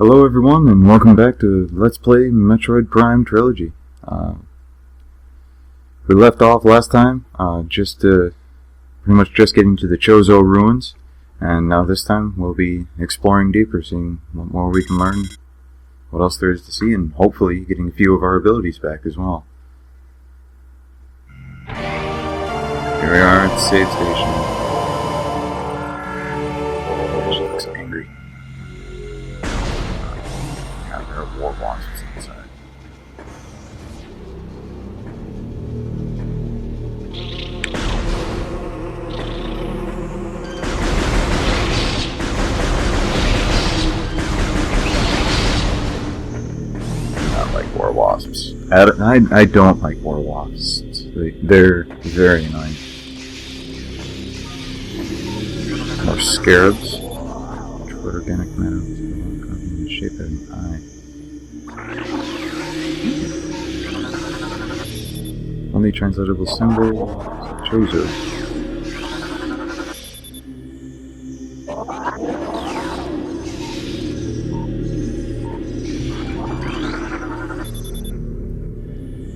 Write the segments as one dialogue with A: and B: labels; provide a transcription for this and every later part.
A: Hello everyone, and welcome back to Let's Play Metroid Prime Trilogy. We left off last time, pretty much just getting to the Chozo ruins, and now this time we'll be exploring deeper, seeing what more we can learn, what else there is to see, and hopefully getting a few of our abilities back as well. Here we are at the save station. She looks angry. God, there are war wasps inside. Not like war wasps. I don't like war wasps. They're very annoying. More scarabs. Metroid organic matter in the shape of an eye. Only translatable symbol. Chozo.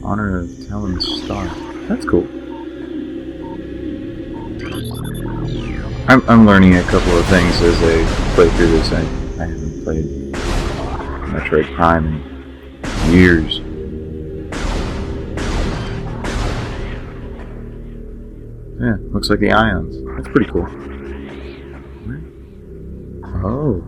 A: Honor of Talon's Star. That's cool. I'm learning a couple of things as I play through this. I haven't played Metroid Prime in years. Yeah, looks like the ions. That's pretty cool. Oh.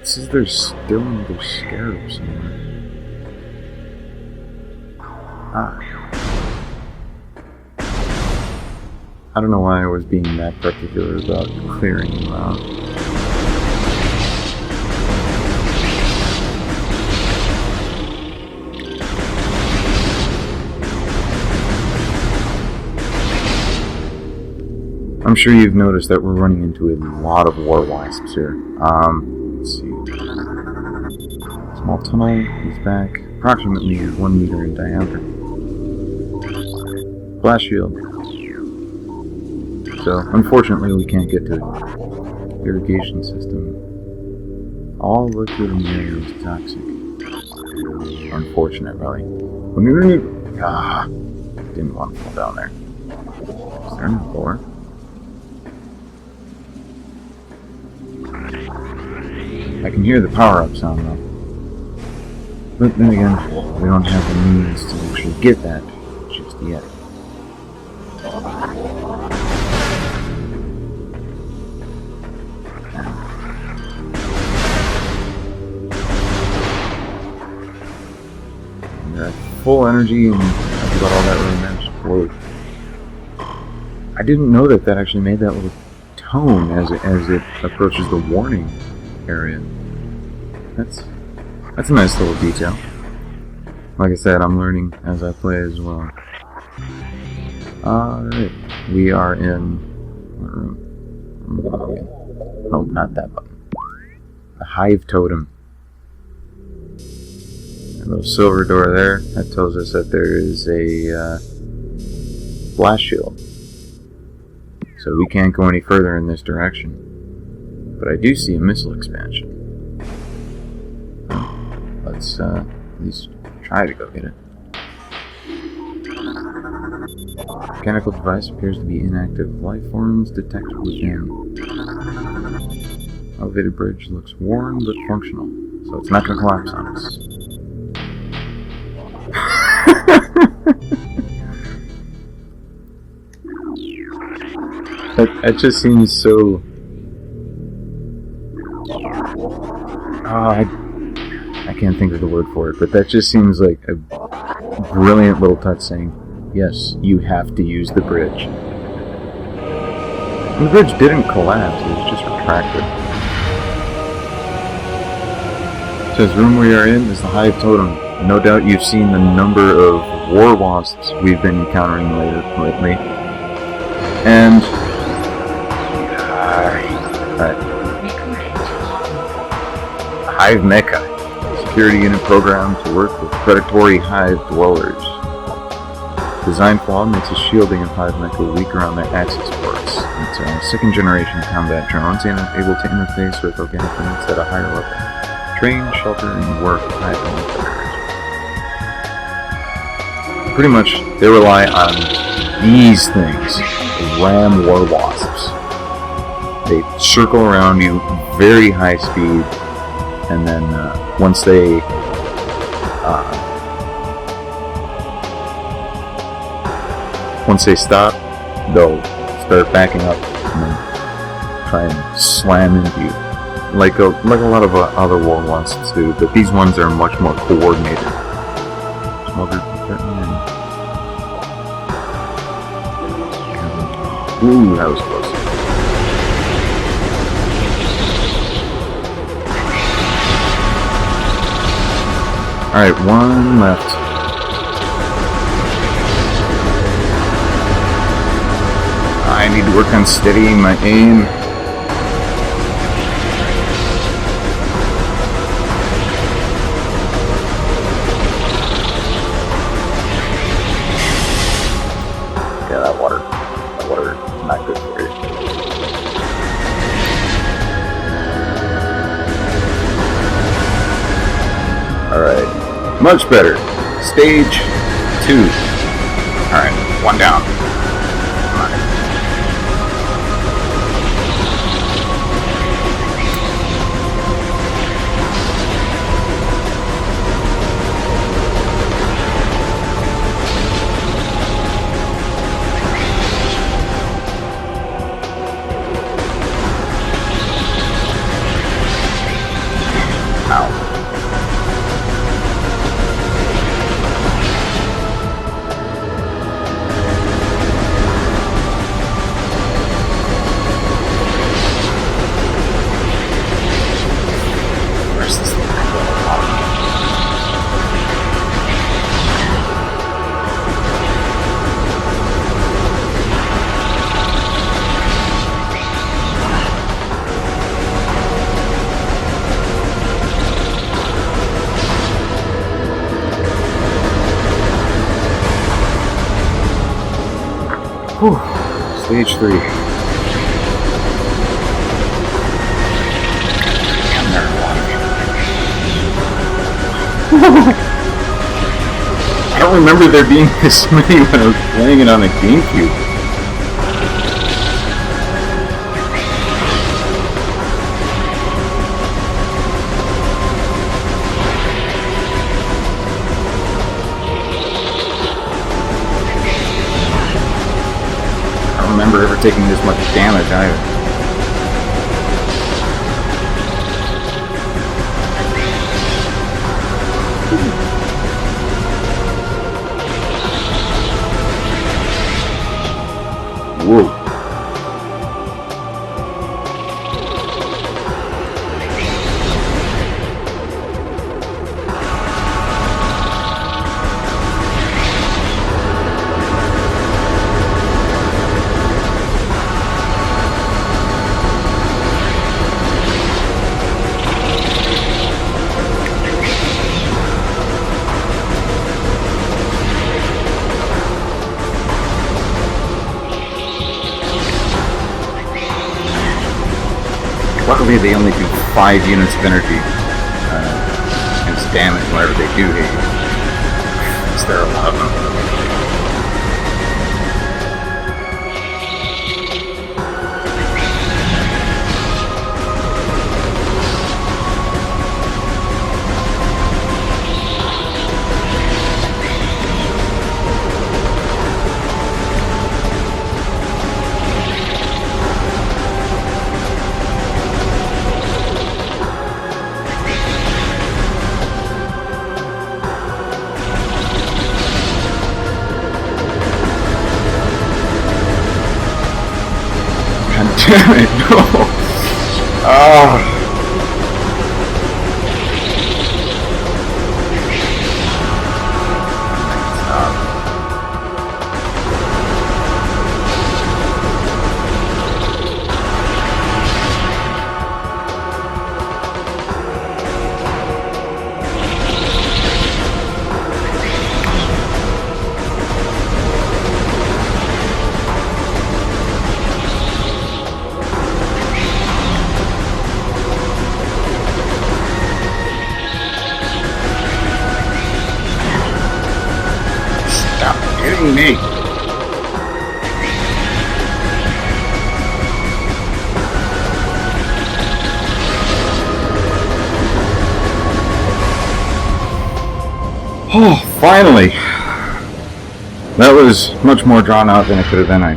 A: It says there's still another scarab somewhere. I don't know why I was being that particular about clearing them out. I'm sure you've noticed that we're running into a lot of war wasps here. Let's see. Small tunnel, he's back, approximately 1 meter in diameter. Blast shield. So, unfortunately, we can't get to the irrigation system. All liquid in the area is toxic. Unfortunate, really. Didn't want to fall down there. Is there no door? I can hear the power-up sound, though. But then again, we don't have the means to actually get that just yet. Full energy, and that's about all that really matters. Whoa. I didn't know that actually made that little tone as it approaches the warning area. That's a nice little detail. Like I said, I'm learning as I play as well. Alright, we are in what room? Oh, not that button. The Hive Totem. A little silver door there. That tells us that there is a blast shield. So we can't go any further in this direction. But I do see a missile expansion. Let's at least try to go get it. Mechanical device appears to be inactive. Life forms detected within. Elevated bridge looks worn but functional. So it's not going to collapse on us. That just seems so... I can't think of the word for it, but that just seems like a brilliant little touch saying, yes, you have to use the bridge. And the bridge didn't collapse, it was just retracted. It says, room we are in is the Hive Totem. No doubt you've seen the number of war wasps we've been encountering lately. And... Hive Mecha. Security unit programmed to work with predatory hive dwellers. design flaw makes his shielding of Hive Mecha weak around their axis ports. It's second generation combat drones and able to interface with organic units at a higher level. Train, shelter, and work with Hive Mecha. Pretty much, they rely on these things, ram war wasps. They circle around you very high speed, and then once they stop, they'll start backing up and then try and slam into you, like a lot of other war wasps do. But these ones are much more coordinated. Smothered. Ooh, that was close. Alright, one left. I need to work on steadying my aim. Yeah, that water is not good for you. Alright, much better. Stage 2. Alright, one down. Come on. Ow. Where's this thing going? Whew. Stage 3. I don't remember there being this many when I was playing it on the GameCube. I don't remember ever taking this much damage either. Whoa. Luckily, they only do 5 units of energy as damage whenever they do hit you. Because there are a lot of them. Damn it, no! Oh. kidding me? Oh, finally! That was much more drawn out than it could have been. I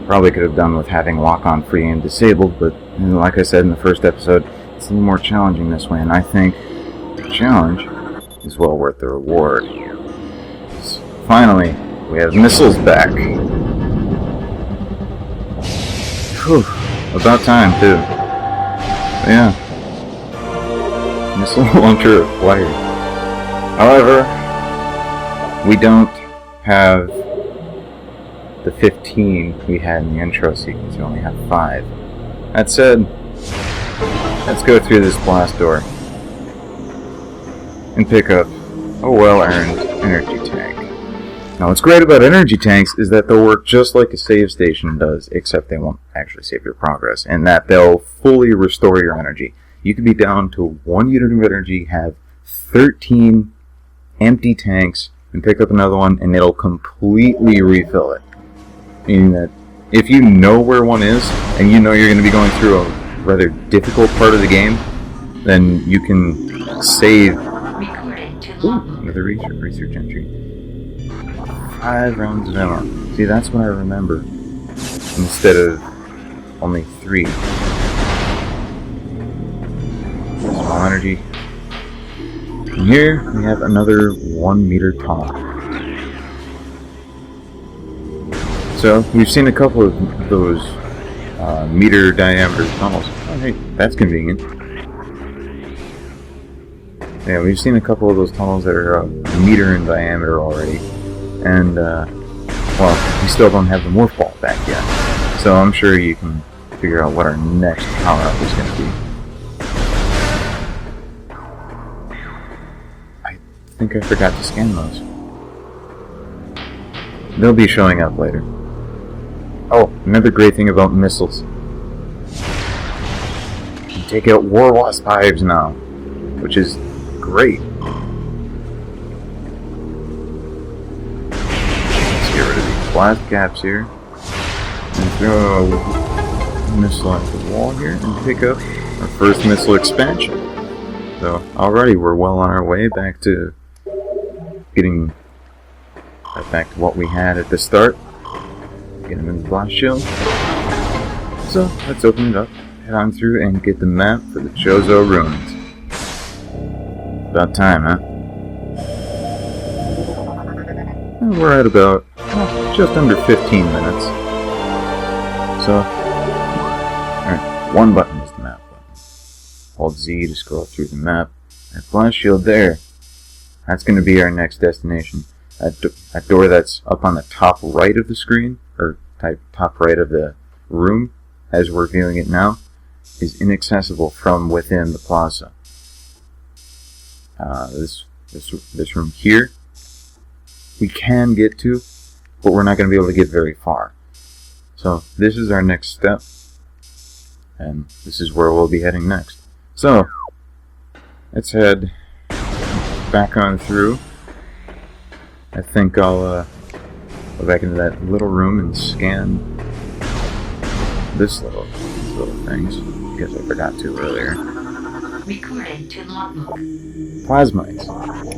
A: probably could have done with having lock-on free aim disabled, but like I said in the first episode, it's a little more challenging this way, and I think the challenge is well worth the reward. So finally, we have missiles back. Whew, about time, too. But yeah. Missile launcher acquired. However, we don't have the 15 we had in the intro sequence. We only have 5. That said, let's go through this blast door and pick up a well-earned energy tank. Now, what's great about energy tanks is that they'll work just like a save station does, except they won't actually save your progress, and that they'll fully restore your energy. You could be down to 1 unit of energy, have 13 empty tanks, and pick up another one, and it'll completely refill it. Meaning that if you know where one is, and you know you're going to be going through a rather difficult part of the game, then you can save. Ooh, another research entry. 5 rounds of ammo. See, that's what I remember. Instead of only 3. Small energy. And here we have another 1 meter tall. So we've seen a couple of those meter diameter tunnels. Oh, hey, that's convenient. Yeah, we've seen a couple of those tunnels that are a meter in diameter already, and well, we still don't have the morph ball back yet. So I'm sure you can figure out what our next power up is going to be. I think I forgot to scan those. They'll be showing up later. Oh, another great thing about missiles. You can take out War Wasp hives now, which is great. Let's get rid of these blast caps here. And throw a missile at the wall here and pick up our first missile expansion. So already we're well on our way back to getting back to what we had at the start. Get him in the blast shield. So let's open it up, head on through, and get the map for the Chozo ruins. About time, huh? And we're at about just under 15 minutes. So, alright, one button is the map button. Hold Z to scroll through the map. That blast shield there, that's going to be our next destination. That door that's up on the top right of the screen, or top right of the room, as we're viewing it now, is inaccessible from within the plaza. This room here, we can get to, but we're not going to be able to get very far. So this is our next step, and this is where we'll be heading next. So let's head back on through. I think I'll go back into that little room and scan these little things, because I forgot to earlier.
B: Recorded to logbook.
A: Plasmites.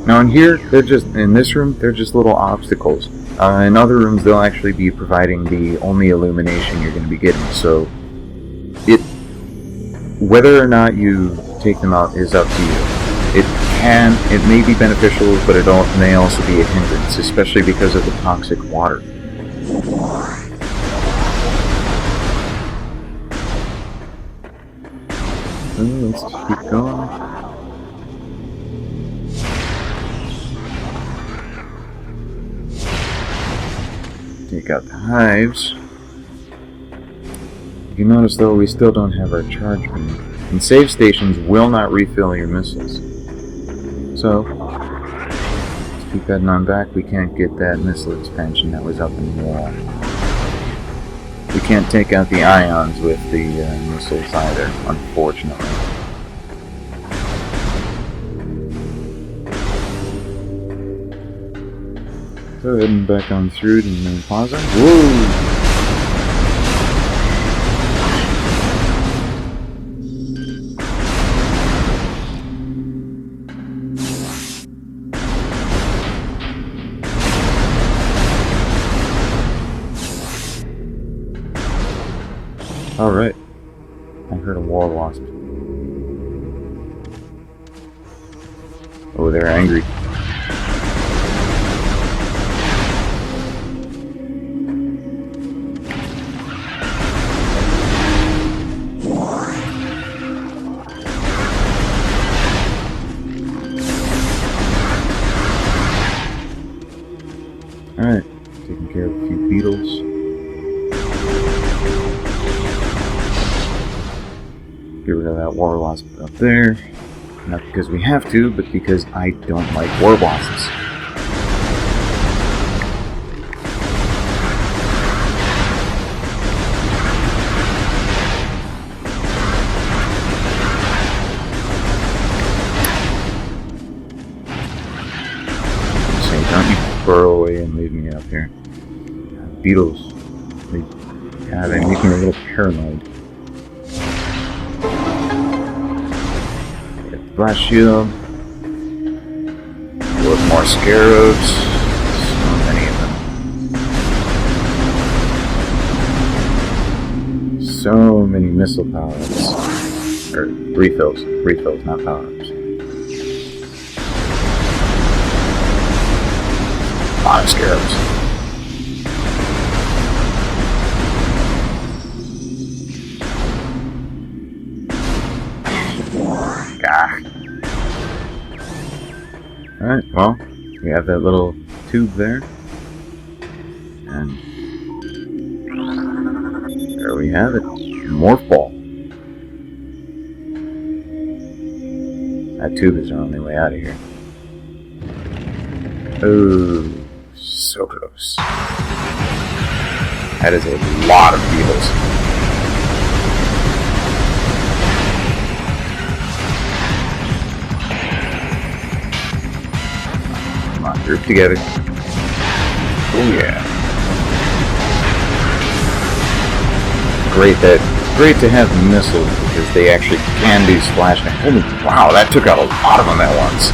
A: Now in here, in this room, they're just little obstacles. In other rooms, they'll actually be providing the only illumination you're going to be getting. So, whether or not you take them out is up to you. It may be beneficial, but it may also be a hindrance, especially because of the toxic water. So let's just keep going. Take out the hives. You notice though we still don't have our charge beam, and save stations will not refill your missiles. So, let's keep heading on back. We can't get that missile expansion that was up in the wall. We can't take out the ions with the missiles either, unfortunately. So heading back on through to the main plaza. Whoa! Alright. I heard a war wasp. Oh, they're angry. Alright, taking care of a few beetles. Get rid of that war wasp up there. Not because we have to, but because I don't like war wasps. So don't you burrow away and leave me up here. Beetles. They make me a little paranoid. Blast shield. Look, more scarabs. So many of them. So many missile power-ups. Or refills. Refills, not power-ups. A lot of scarabs. Alright, well, we have that little tube there. And there we have it. Morph ball. That tube is our only way out of here. Oh, so close. That is a lot of beetles. Group together. Oh yeah. Great to have missiles because they actually can do splash damage. Holy wow, that took out a lot of them at once.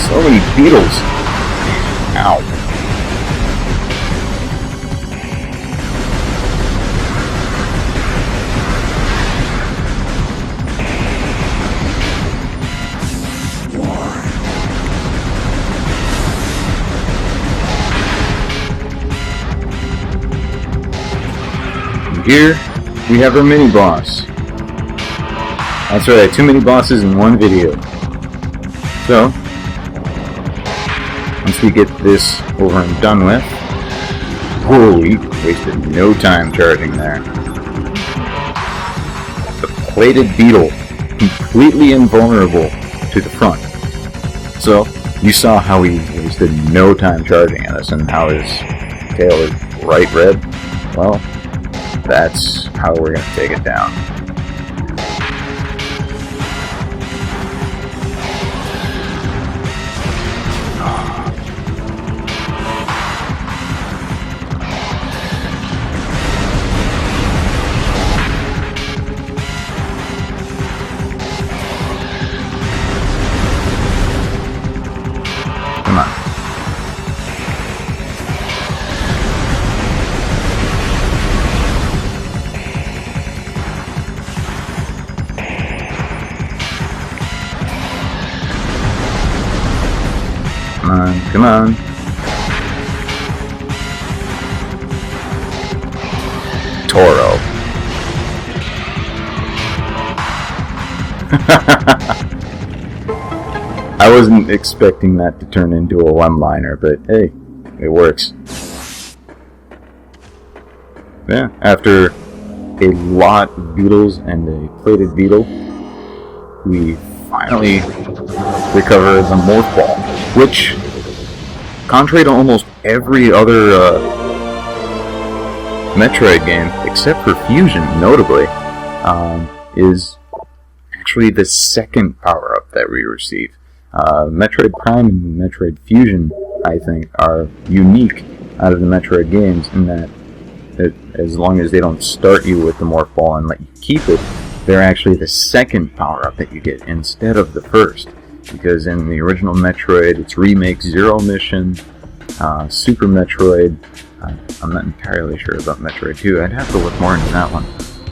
A: So many beetles. Ow. Here, we have our mini-boss. That's right, too many bosses in one video. So, once we get this over and done with... Holy, wasted no time charging there. The plated beetle, completely invulnerable to the front. So, you saw how he wasted no time charging at us and how his tail is bright red. Well, that's how we're going to take it down. Come on. Come on. Toro. I wasn't expecting that to turn into a one-liner, but hey, it works. Yeah, after a lot of beetles and a plated beetle, we finally recover the morph ball, which, contrary to almost every other Metroid game, except for Fusion, notably, is actually the second power-up that we receive. Metroid Prime and Metroid Fusion, I think, are unique out of the Metroid games in that as long as they don't start you with the Morph Ball and let you keep it, they're actually the second power-up that you get instead of the first. Because in the original Metroid, it's Remake Zero Mission, Super Metroid. I'm not entirely sure about Metroid 2. I'd have to look more into that one.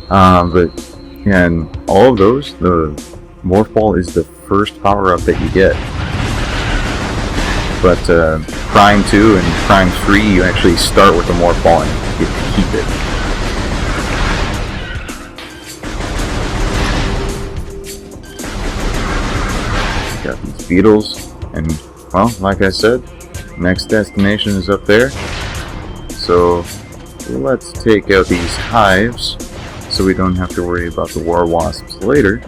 A: But yeah, in all of those, the Morph Ball is the first power-up that you get. But Prime 2 and Prime 3, you actually start with the Morph Ball and you get to keep it. Got these beetles, and well, like I said, next destination is up there. So let's take out these hives so we don't have to worry about the war wasps later.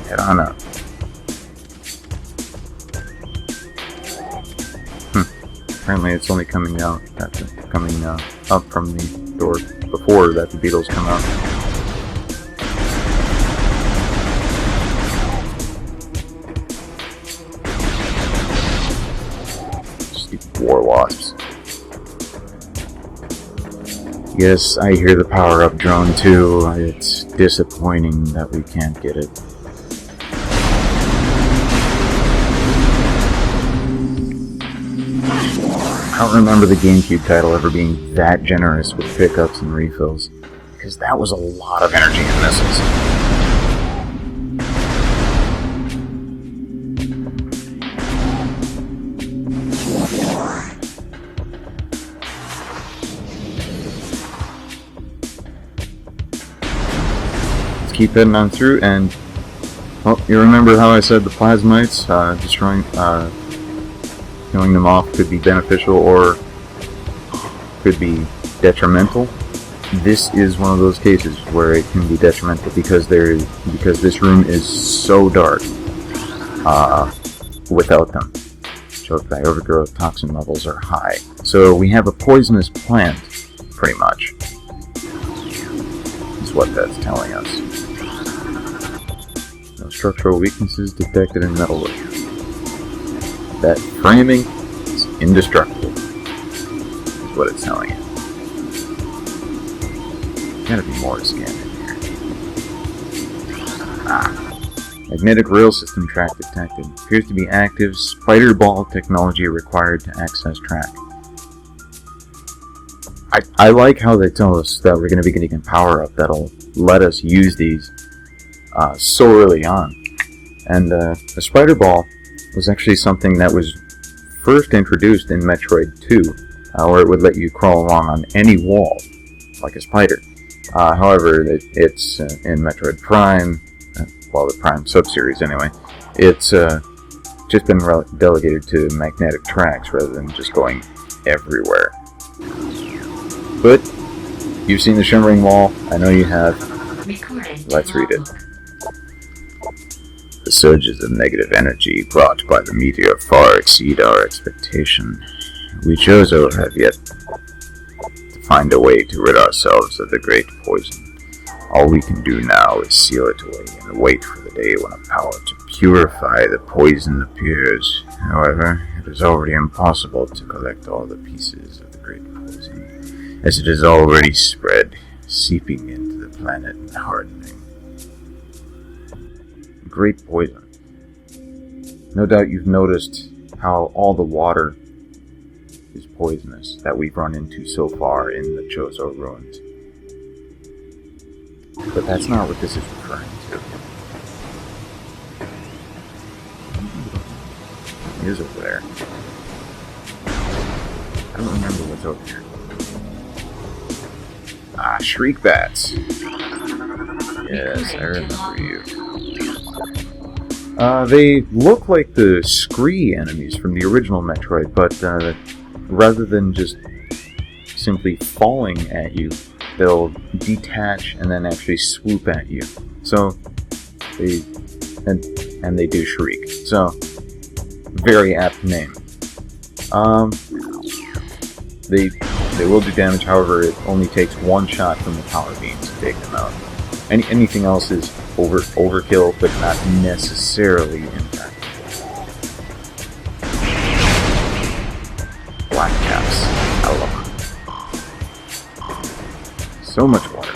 A: Head on up. Apparently it's only coming out up from the door before that the beetles come out. Stupid war wasps. Yes, I hear the power-up drone too. It's disappointing that we can't get it. I don't remember the GameCube title ever being that generous with pickups and refills, because that was a lot of energy and missiles. Let's keep heading on through, and well, you remember how I said the plasmites killing them off could be beneficial or could be detrimental. This is one of those cases where it can be detrimental because this room is so dark without them. Choked by overgrowth, toxin levels are high. So we have a poisonous plant, pretty much, is what that's telling us. No structural weaknesses detected in metalwork. That framing is indestructible, is what it's telling you. Gotta be more to scan in here. Magnetic rail system track detected. Appears to be active. Spider ball technology required to access track. I like how they tell us that we're going to be getting a power-up that'll let us use these so early on. And the spider ball was actually something that was first introduced in Metroid 2, where it would let you crawl along on any wall, like a spider. However, it's in Metroid Prime, well, the Prime sub-series anyway, it's just been delegated to magnetic tracks rather than just going everywhere. But you've seen the Shimmering Wall, I know you have. Let's read it. The surges of negative energy brought by the meteor far exceed our expectation. We Chozo have yet to find a way to rid ourselves of the great poison. All we can do now is seal it away and wait for the day when a power to purify the poison appears. However, it is already impossible to collect all the pieces of the great poison, as it is already spread, seeping into the planet and hardening. Great poison. No doubt you've noticed how all the water is poisonous that we've run into so far in the Chozo ruins. But that's not what this is referring to. It is over there. I don't remember what's over here. Shriek bats. Yes, I remember you. They look like the Scree enemies from the original Metroid, but rather than just simply falling at you, they'll detach and then actually swoop at you. So they do shriek. So very apt name. They They will do damage, however, it only takes one shot from the power beam to take them out. Anything else is overkill, but not necessarily impactful. Black caps. I love them. So much water.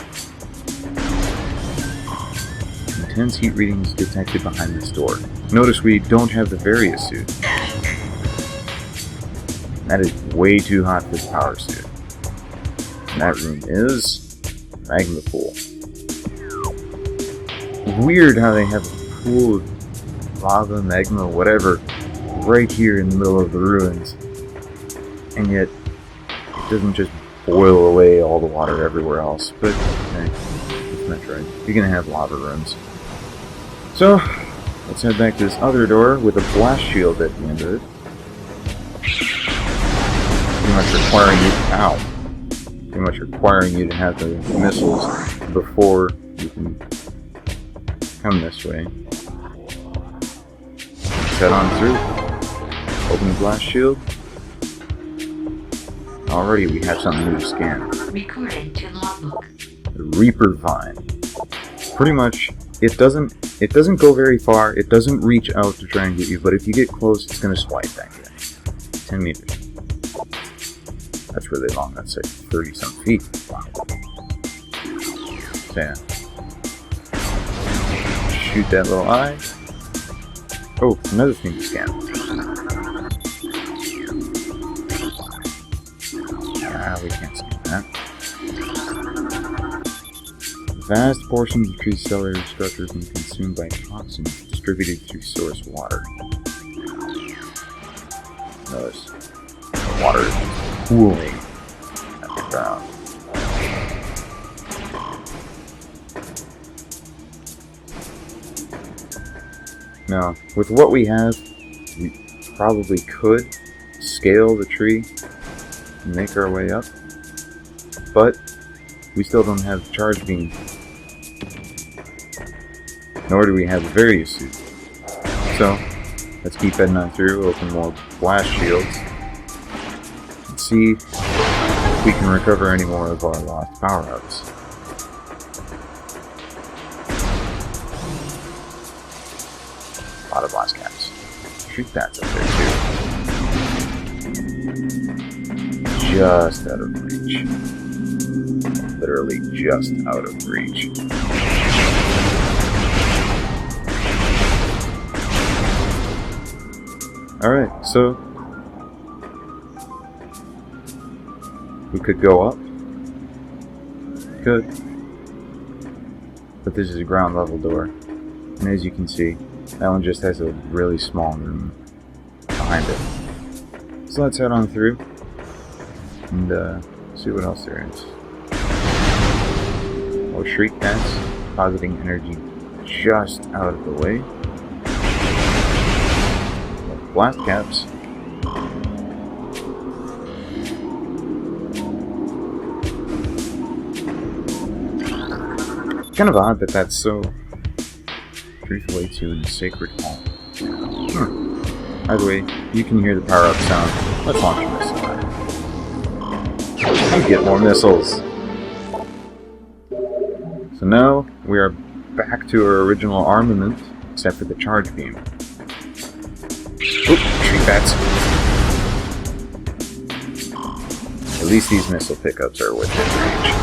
A: Intense heat readings detected behind this door. Notice we don't have the Various suit. That is way too hot for the power suit. And that room is magma pool. Weird how they have a pool of lava, magma, whatever, right here in the middle of the ruins. And yet, it doesn't just boil away all the water everywhere else. But, hey, it's Metroid. You're gonna have lava rooms. So, let's head back to this other door with a blast shield at the end of it. Pretty much requiring you to have the missiles before you can come this way. Let's head on through. Open the blast shield. Already we have something new to scan.
B: Recording to logbook.
A: The Reaper Vine. Pretty much, it doesn't go very far. It doesn't reach out to try and get you, but if you get close, it's going to swipe back in. 10 meters. That's really long. That's like 30-some feet. Wow. So yeah. Shoot that little eye. Oh, another thing to scan. We can't scan that. Vast portions of tree cellular structures being consumed by toxins distributed through source water. Notice the water is cooling at the ground. Now, with what we have, we probably could scale the tree and make our way up, but we still don't have the charge beam, nor do we have the Various suit. So, let's keep heading on through, open more blast shields, and see if we can recover any more of our lost power-ups. A lot of blast caps. Shoot bats up there too. Just out of reach. Literally just out of reach. Alright, so we could go up. Could. But this is a ground level door. And as you can see, that one just has a really small room behind it. So let's head on through and see what else there is. More shriek bats, depositing energy just out of the way. More blast caps. Kind of odd that that's so truthfully to in the sacred hall. Either way, you can hear the power-up sound. Let's launch a missile. And get more missiles. So now we are back to our original armament, except for the charge beam. Oop, tree bats. At least these missile pickups are within reach.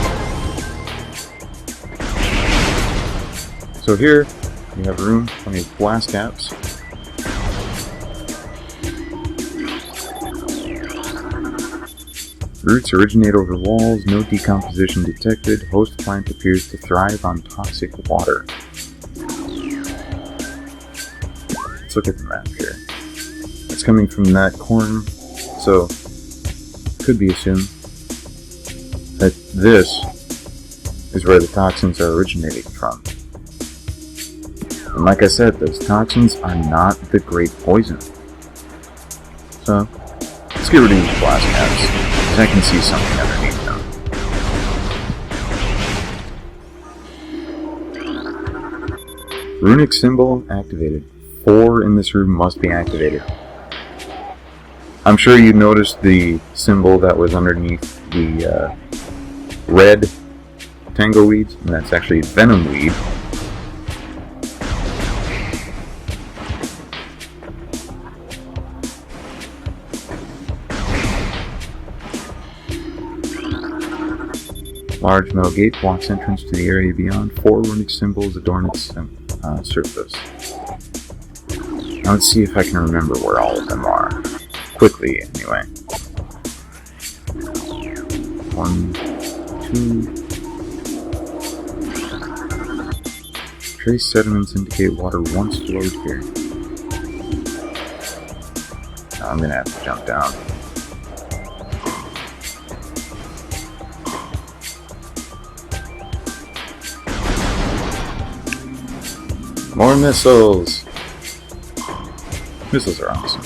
A: So here, we have room, plenty of blast caps. Roots originate over walls, no decomposition detected. Host plant appears to thrive on toxic water. Let's look at the map here. It's coming from that corner, so could be assumed that this is where the toxins are originating from. And like I said, those toxins are not the great poison. So, let's get rid of these blast caps, because I can see something underneath them. Runic symbol activated. 4 in this room must be activated. I'm sure you noticed the symbol that was underneath the red tango weeds, and that's actually venom weed. Large metal gate blocks entrance to the area beyond. 4 runic symbols adorn its surface. Now let's see if I can remember where all of them are. Quickly, anyway. 1, 2. Trace sediments indicate water once flowed here. Now I'm gonna have to jump down. More missiles! Missiles are awesome.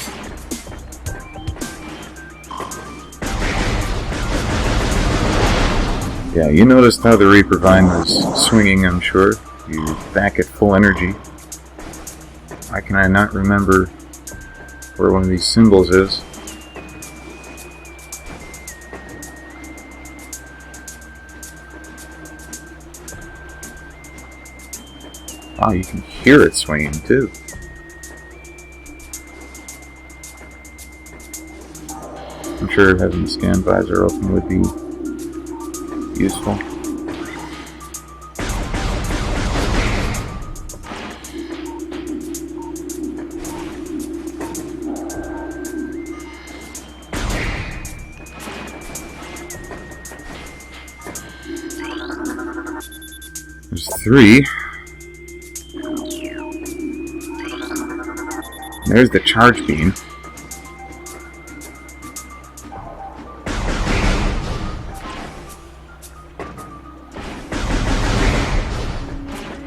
A: Yeah, you noticed how the Reaper Vine was swinging, I'm sure. You're back at full energy. Why can I not remember where one of these symbols is? Wow, you can hear it swinging too. I'm sure having the scan visor open would be useful. There's 3. There's the charge beam.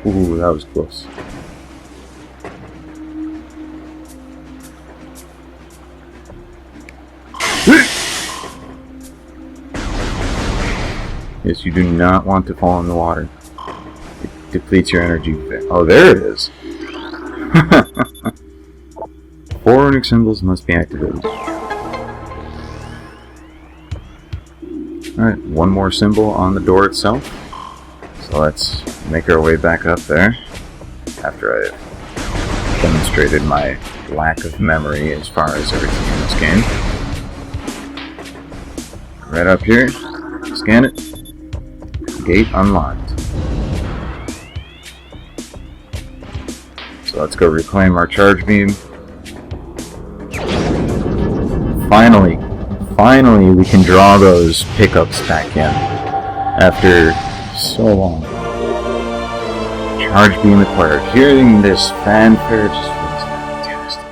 A: Ooh, that was close. Yes, you do not want to fall in the water. It depletes your energy. Oh, there it is. 4 runic symbols must be activated. Alright, one more symbol on the door itself. So let's make our way back up there. After I've demonstrated my lack of memory as far as everything in this game. Right up here. Scan it. Gate unlocked. So let's go reclaim our charge beam. Finally, we can draw those pickups back in after so long. Charge beam acquired. Hearing this fanfare just feels fantastic.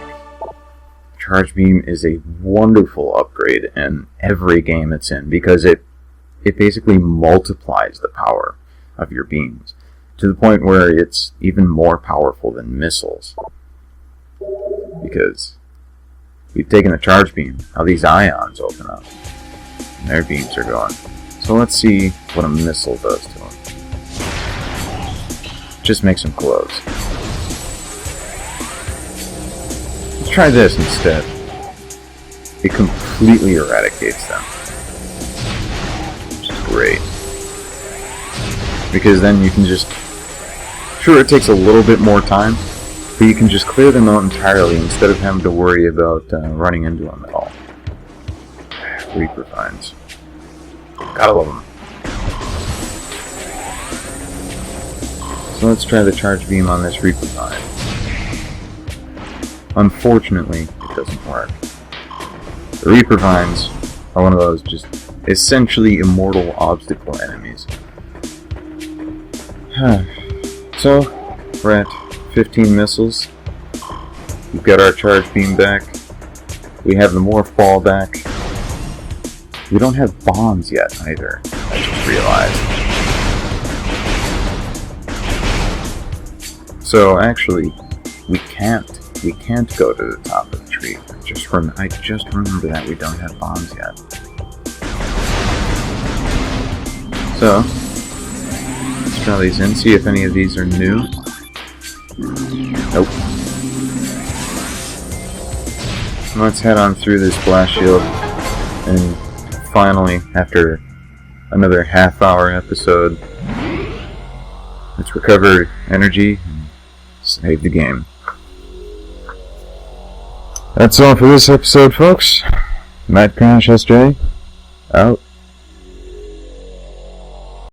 A: Charge beam is a wonderful upgrade in every game it's in because it basically multiplies the power of your beams to the point where it's even more powerful than missiles. Because we've taken a charge beam. Now these ions open up. And their beams are going. So let's see what a missile does to them. Just makes them close. Let's try this instead. It completely eradicates them. Which is great. Because then you can just... Sure, it takes a little bit more time, but you can just clear them out entirely instead of having to worry about running into them at all. Reaper Vines. Gotta love them. So let's try the charge beam on this Reaper Vine. Unfortunately, it doesn't work. The Reaper Vines are one of those just essentially immortal obstacle enemies. So, we're at 15 missiles. We've got our charge beam back. We have the morph ball back. We don't have bombs yet either, I just realized. So actually, we can't go to the top of the tree. I just remember that we don't have bombs yet. So, let's try these in, see if any of these are new. Nope. Let's head on through this blast shield, and finally, after another half-hour episode. Let's recover energy and save the game. That's all for this episode, folks. Matt Crash SJ, out.